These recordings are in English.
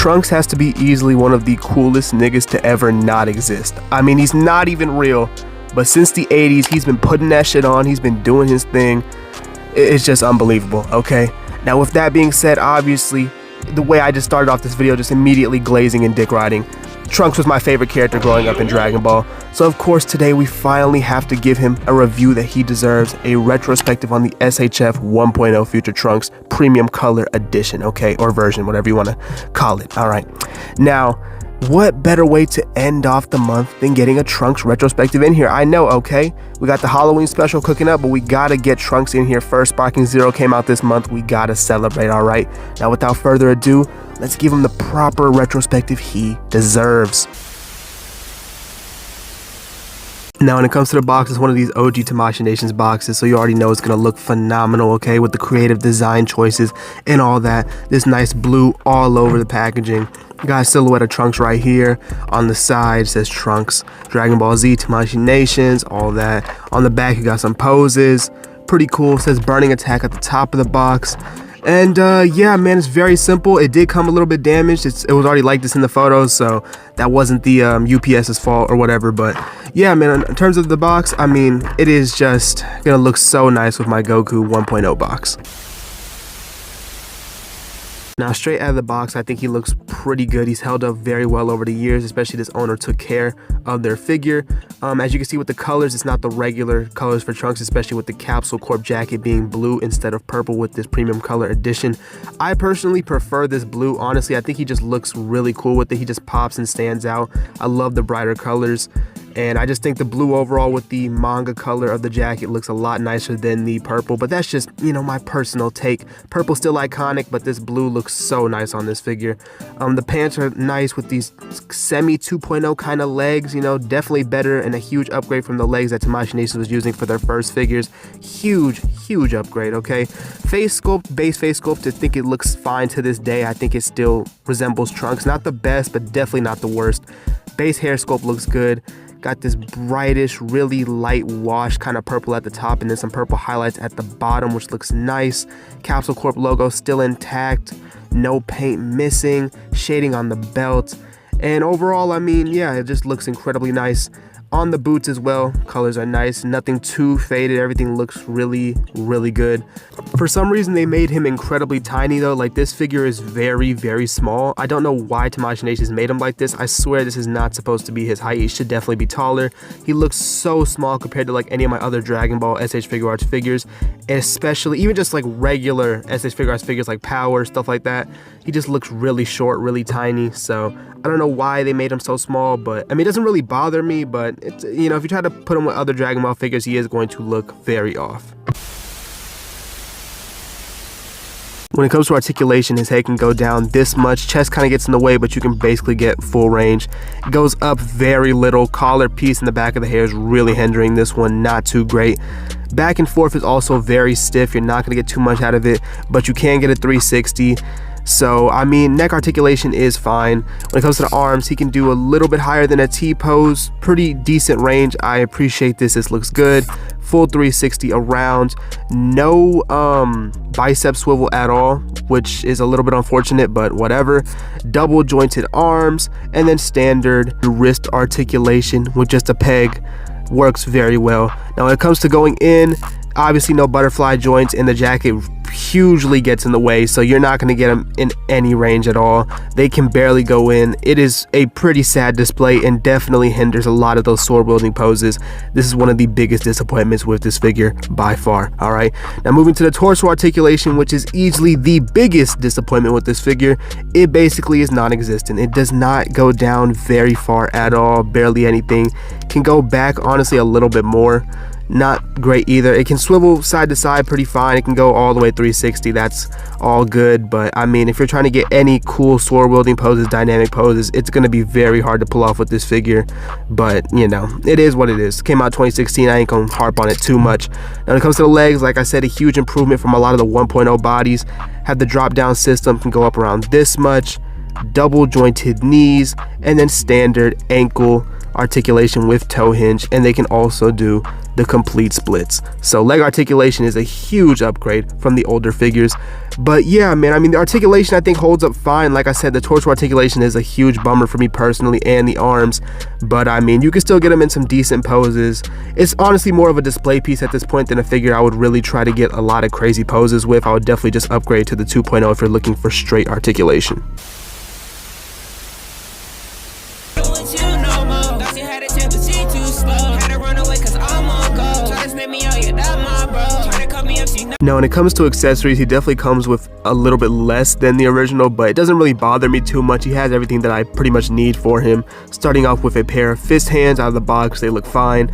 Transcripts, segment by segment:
Trunks has to be easily one of the coolest niggas to ever not exist. I mean, he's not even real, but since the 80s, he's been putting that shit on, he's been doing his thing. It's just unbelievable, okay? Now, with that being said, obviously, the way I just started off this video, just immediately glazing and dick riding, Trunks was my favorite character growing up in Dragon Ball. So of course today we finally have to give him a review that he deserves, a retrospective on the SHF 1.0 Future Trunks Premium Color Edition, okay, or version, whatever you want to call it. All right, now what better way to end off the month than getting a Trunks retrospective in here? I know, okay, we got the Halloween special cooking up, but we gotta get Trunks in here first. Sparking Zero came out this month, we gotta celebrate. All right, now without further ado, let's give him the proper retrospective he deserves. Now when it comes to the box, it's one of these OG Tamashii Nations boxes, so you already know it's going to look phenomenal, okay, with the creative design choices and all that. This nice blue all over the packaging. You got a silhouette of Trunks right here. On the side says Trunks, Dragon Ball Z, Tamashii Nations, all that. On the back you got some poses. Pretty cool. It says Burning Attack at the top of the box. And yeah, man, it's very simple. It did come a little bit damaged. It was already like this in the photos, so that wasn't the UPS's fault or whatever. But yeah, man, in terms of the box, I mean, it is just gonna look so nice with my Goku 1.0 box. Now, straight out of the box, I think he looks pretty good. He's held up very well over the years, especially this owner took care of their figure. As you can see with the colors, it's not the regular colors for Trunks, especially with the Capsule Corp jacket being blue instead of purple with this Premium Color Edition. I personally prefer this blue, honestly. I think he just looks really cool with it. He just pops and stands out. I love the brighter colors. And I just think the blue overall with the manga color of the jacket looks a lot nicer than the purple. But that's just, you know, my personal take. Purple's still iconic, but this blue looks so nice on this figure. The pants are nice with these semi 2.0 kind of legs, you know, definitely better and a huge upgrade from the legs that Tamashii Nations was using for their first figures. Huge upgrade, okay? Face sculpt, base face sculpt, I think it looks fine to this day. I think it still resembles Trunks. Not the best, but definitely not the worst. Base hair sculpt looks good. Got this brightish, really light wash kind of purple at the top and then some purple highlights at the bottom, which looks nice. Capsule Corp logo still intact, no paint missing, shading on the belt. And overall, I mean, yeah, it just looks incredibly nice. On the boots as well, colors are nice, nothing too faded, everything looks really good. For some reason they made him incredibly tiny though, like this figure is very small. I don't know why Tamashii Nations made him like this. I swear this is not supposed to be his height. He should definitely be taller. He looks so small compared to like any of my other Dragon Ball SH Figuarts figures, and especially even just like regular SH Figuarts figures like Power, stuff like that. He just looks really short, really tiny, so I don't know why they made him so small, but I mean, it doesn't really bother me, but it's, you know, if you try to put him with other Dragon Ball figures, he is going to look very off. When it comes to articulation, his head can go down this much. Chest kind of gets in the way, but you can basically get full range. It goes up very little. Collar piece in the back of the hair is really hindering this one, not too great. Back and forth is also very stiff. You're not going to get too much out of it, but you can get a 360. So, I mean, neck articulation is fine. When it comes to the arms, he can do a little bit higher than a T-pose. Pretty decent range. I appreciate this. This looks good. Full 360 around. No bicep swivel at all, which is a little bit unfortunate, but whatever. Double jointed arms, and then standard wrist articulation with just a peg. Works very well. Now, when it comes to going in, obviously no butterfly joints, and the jacket hugely gets in the way, so you're not going to get them in any range at all. They can barely go in. It is a pretty sad display and definitely hinders a lot of those sword wielding poses. This is one of the biggest disappointments with this figure by far. All right, now moving to the torso articulation, which is easily the biggest disappointment with this figure. It basically is non-existent. It does not go down very far at all, barely anything. Can go back honestly a little bit more. Not great either. It can swivel side to side pretty fine. It can go all the way 360. That's all good, but I mean, if you're trying to get any cool sword wielding poses, dynamic poses, it's going to be very hard to pull off with this figure. But you know, it is what it is. Came out 2016. I ain't gonna harp on it too much. Now when it comes to the legs, like I said, a huge improvement from a lot of the 1.0 bodies. Have the drop down system, can go up around this much. Double jointed knees, and then standard ankle articulation with toe hinge, and they can also do the complete splits. So leg articulation is a huge upgrade from the older figures. But yeah, man, I mean, the articulation I think holds up fine. Like I said, the torso articulation is a huge bummer for me personally, and the arms. But I mean, you can still get them in some decent poses. It's honestly more of a display piece at this point than a figure I would really try to get a lot of crazy poses with. I would definitely just upgrade to the 2.0 if you're looking for straight articulation. Now when it comes to accessories, he definitely comes with a little bit less than the original, but it doesn't really bother me too much. He has everything that I pretty much need for him. Starting off with a pair of fist hands out of the box, they look fine.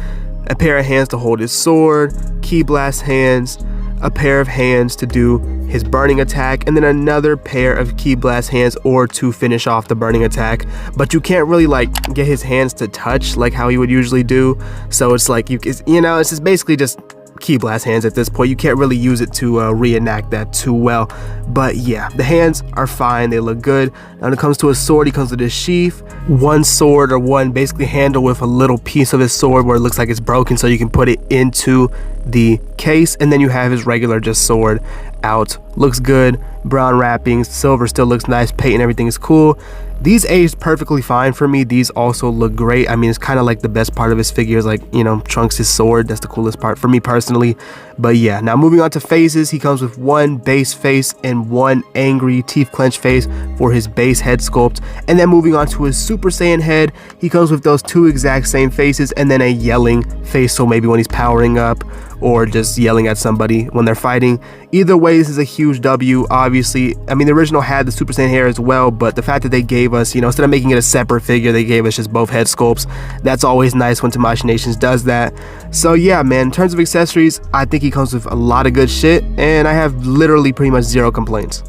A pair of hands to hold his sword, ki blast hands, a pair of hands to do his burning attack, and then another pair of ki blast hands or to finish off the burning attack. But you can't really like get his hands to touch like how he would usually do. So it's like, it's just basically just ki blast hands at this point. You can't really use it to reenact that too well. But yeah, the hands are fine, they look good. Now when it comes to his sword, he comes with his sheath, one sword or one basically handle with a little piece of his sword where it looks like it's broken, so you can put it into the case, and then you have his regular just sword out. Looks good, brown wrappings, silver still looks nice, paint and everything is cool. These aged perfectly fine for me. These also look great. I mean, it's kind of like the best part of his figure is like, Trunks' sword. That's the coolest part for me personally. But yeah, now moving on to faces, he comes with one base face and one angry teeth clenched face for his base head sculpt. And then moving on to his Super Saiyan head, he comes with those two exact same faces and then a yelling face, so maybe when he's powering up or just yelling at somebody when they're fighting. Either way, this is a huge W. Obviously, I mean, the original had the Super Saiyan hair as well, but the fact that they gave us, instead of making it a separate figure, they gave us just both head sculpts. That's always nice when Tamashii Nations does that. So yeah, man, in terms of accessories, I think he comes with a lot of good shit, and I have literally pretty much zero complaints.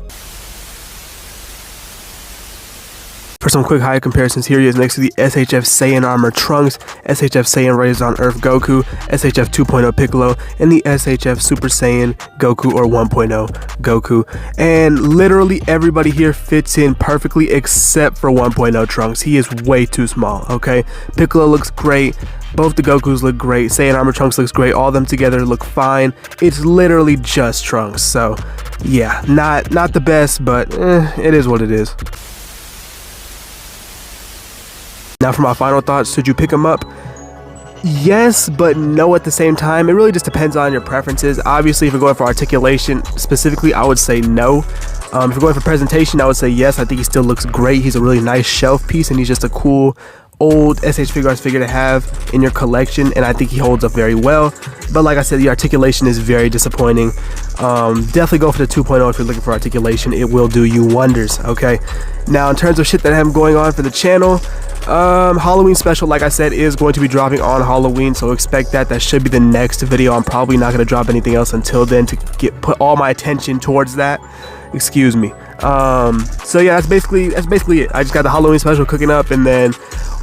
For some quick height comparisons, here he is next to the SHF Saiyan Armor Trunks, SHF Saiyan Raised on Earth Goku, SHF 2.0 Piccolo, and the SHF Super Saiyan Goku or 1.0 Goku. And literally everybody here fits in perfectly except for 1.0 Trunks. He is way too small, okay? Piccolo looks great. Both the Gokus look great. Saiyan Armor Trunks looks great. All of them together look fine. It's literally just Trunks. So yeah, not the best, but it is what it is. Now for my final thoughts, should you pick him up? Yes, but no at the same time. It really just depends on your preferences. Obviously, if you're going for articulation specifically, I would say no. If you're going for presentation, I would say yes. I think he still looks great. He's a really nice shelf piece, and he's just a cool old SH Figuarts figure to have in your collection, and I think he holds up very well. But like I said, the articulation is very disappointing. Definitely go for the 2.0 if you're looking for articulation. It will do you wonders, okay? Now in terms of shit that I have going on for the channel, Halloween special, like I said, is going to be dropping on Halloween, so expect that should be the next video. I'm probably not going to drop anything else until then to put all my attention towards that. Excuse me. So yeah, that's basically it. I just got the Halloween special cooking up, and then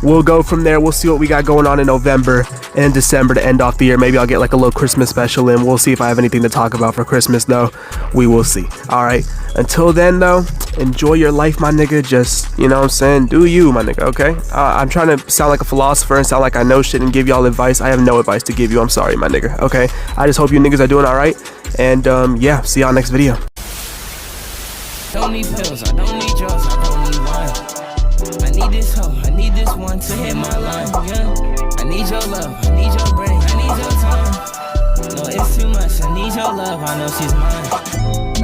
we'll go from there. We'll see what we got going on in November and December to end off the year. Maybe I'll get like a little Christmas special in. We'll see if I have anything to talk about for Christmas, though. We will see. All right. Until then, though, enjoy your life, my nigga. Just, you know what I'm saying? Do you, my nigga, okay? I'm trying to sound like a philosopher and sound like I know shit and give y'all advice. I have no advice to give you. I'm sorry, my nigga, okay? I just hope you niggas are doing all right. And, yeah, see y'all next video. Don't need pills, I don't need drugs, I don't need wine. I need this hoe, I need this one to hit my line, yeah. I need your love, I need your brain, I need your time. No, it's too much, I need your love, I know she's mine.